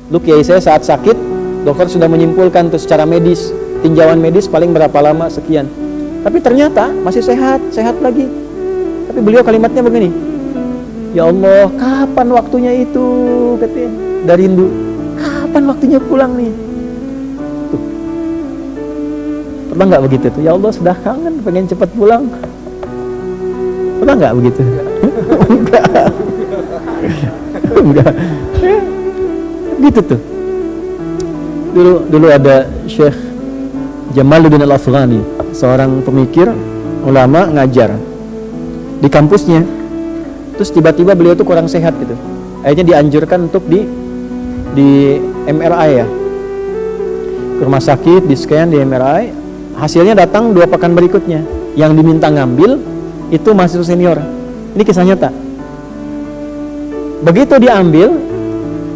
Lu kiai saya saat sakit, dokter sudah menyimpulkan tuh secara medis, tinjauan medis paling berapa lama, sekian. Tapi ternyata masih sehat lagi. Tapi beliau kalimatnya begini, ya Allah, kapan waktunya itu, katanya, dari rindu, kapan waktunya pulang nih? Tuh. Pernah nggak begitu tuh? Ya Allah, sudah kangen, pengen cepat pulang. Pernah nggak begitu? Enggak. Gitu tuh. Dulu ada Syekh Jamaluddin Al-Afghani, seorang pemikir, ulama, ngajar di kampusnya. Terus tiba-tiba beliau tuh kurang sehat gitu. Akhirnya dianjurkan untuk di MRI ya. Ke rumah sakit, di scan, di MRI. Hasilnya datang 2 pekan berikutnya. Yang diminta ngambil itu mahasiswa senior. Ini kisah nyata. Begitu diambil,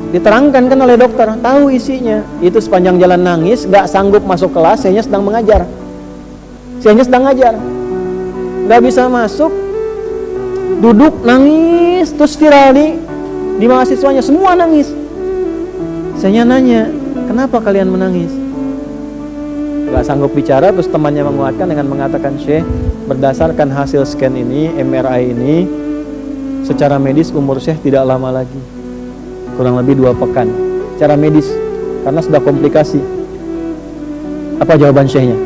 diterangkan kan oleh dokter, tahu isinya. Itu sepanjang jalan nangis, gak sanggup masuk kelas, sayanya sedang mengajar. Sayanya sedang ngajar, gak bisa masuk, duduk nangis, terus viral di mahasiswanya, semua nangis. Saya nanya, kenapa kalian menangis? Gak sanggup bicara, terus temannya menguatkan dengan mengatakan, Syekh, berdasarkan hasil scan ini, MRI ini, secara medis umur Syekh tidak lama lagi, kurang lebih 2 pekan. Secara medis, karena sudah komplikasi. Apa jawaban Syekhnya?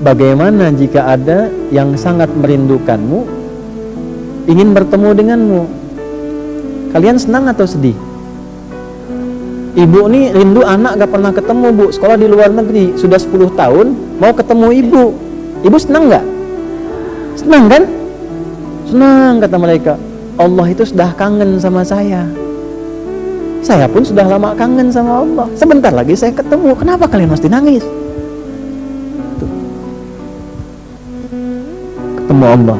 Bagaimana jika ada yang sangat merindukanmu, ingin bertemu denganmu? Kalian senang atau sedih? Ibu nih rindu anak gak pernah ketemu, Bu. Sekolah di luar negeri, sudah 10 tahun, mau ketemu ibu. Ibu senang gak? Senang kan? Senang, kata mereka. Allah itu sudah kangen sama saya. Saya pun sudah lama kangen sama Allah. Sebentar lagi saya ketemu. Kenapa kalian mesti nangis? Tuh. Ketemu Allah,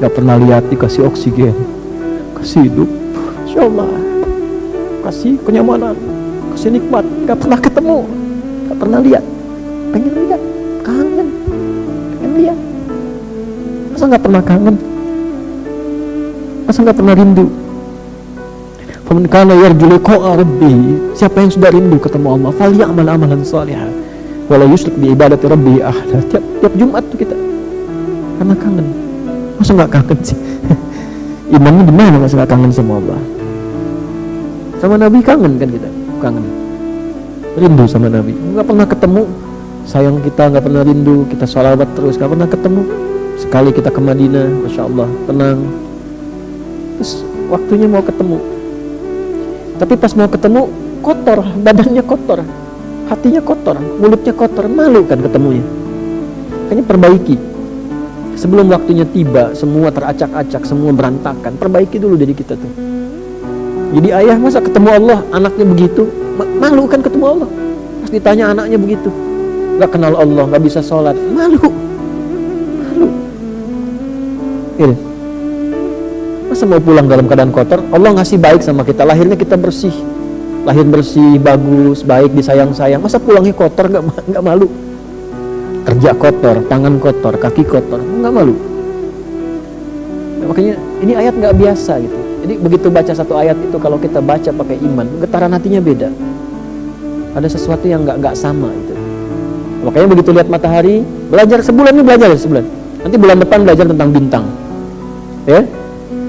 gak pernah lihat, dikasih oksigen, kasih hidup, Insya Allah, kasih kenyamanan, kasih nikmat. Gak pernah ketemu, gak pernah lihat. Pengen lihat, kangen, pengen lihat. Masa gak pernah kangen? Masa gak pernah rindu? Faman kana yarju liqa'a rabbih, siapa yang sudah rindu ketemu Allah, falyamal amalan shalihan wala yusyrik bi ibadati rabbih ahada. Tiap Jumat tuh kita karena kangen. Masa nggak kangen sih? Imannya di mana masa nggak kangen sama Allah? Sama Nabi kangen kan kita, kangen, rindu sama Nabi. Nggak pernah ketemu, sayang kita nggak pernah rindu, kita sholawat terus nggak pernah ketemu. Sekali kita ke Madinah, masya Allah, tenang. Terus waktunya mau ketemu. Tapi pas mau ketemu, kotor, badannya kotor, hatinya kotor, mulutnya kotor, malu kan ketemunya. Kayaknya perbaiki. Sebelum waktunya tiba, semua teracak-acak, semua berantakan. Perbaiki dulu diri kita tuh. Jadi ayah masa ketemu Allah, anaknya begitu, malu kan ketemu Allah. Pas ditanya anaknya begitu, gak kenal Allah, gak bisa sholat, malu. Ini. Masa mau pulang dalam keadaan kotor? Allah ngasih baik sama kita, lahirnya kita bersih, lahir bersih, bagus, baik, disayang-sayang. Masa pulangnya kotor, nggak malu? Kerja kotor, tangan kotor, kaki kotor, nggak malu? Nah, makanya ini ayat nggak biasa gitu. Jadi begitu baca satu ayat itu, kalau kita baca pakai iman, getaran hatinya beda. Ada sesuatu yang nggak sama gitu. Makanya begitu lihat matahari, belajar sebulan ini, belajar sebulan. Nanti bulan depan belajar tentang bintang, ya.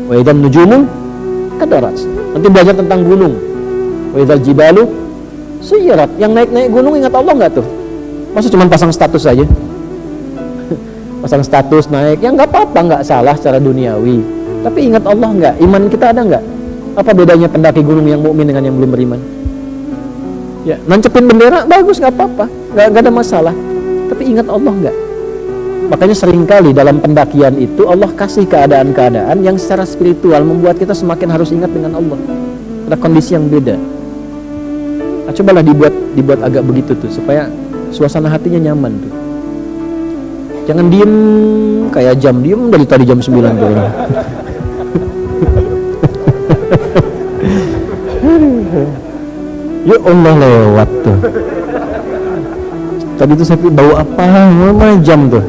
Wa idzan nujumu kadarat. Nanti belajar tentang gunung. Wa idzal jibalu suyirat. Yang naik-naik gunung ingat Allah enggak tuh? Masa cuma pasang status aja? Pasang status naik, ya enggak apa-apa, enggak salah secara duniawi. Tapi ingat Allah enggak? Iman kita ada enggak? Apa bedanya pendaki gunung yang mukmin dengan yang belum beriman? Ya, nancepin bendera bagus, enggak apa-apa. Enggak ada masalah. Tapi ingat Allah enggak? Makanya seringkali dalam pendakian itu Allah kasih keadaan-keadaan yang secara spiritual membuat kita semakin harus ingat dengan Allah. Ada kondisi yang beda. Nah, cobalah dibuat agak begitu tuh, supaya suasana hatinya nyaman tuh. Jangan diem kayak jam, diem dari tadi jam 9 tuh. Ya Allah, lewat tuh. Tadi tuh saya bau apa? Mana jam tuh?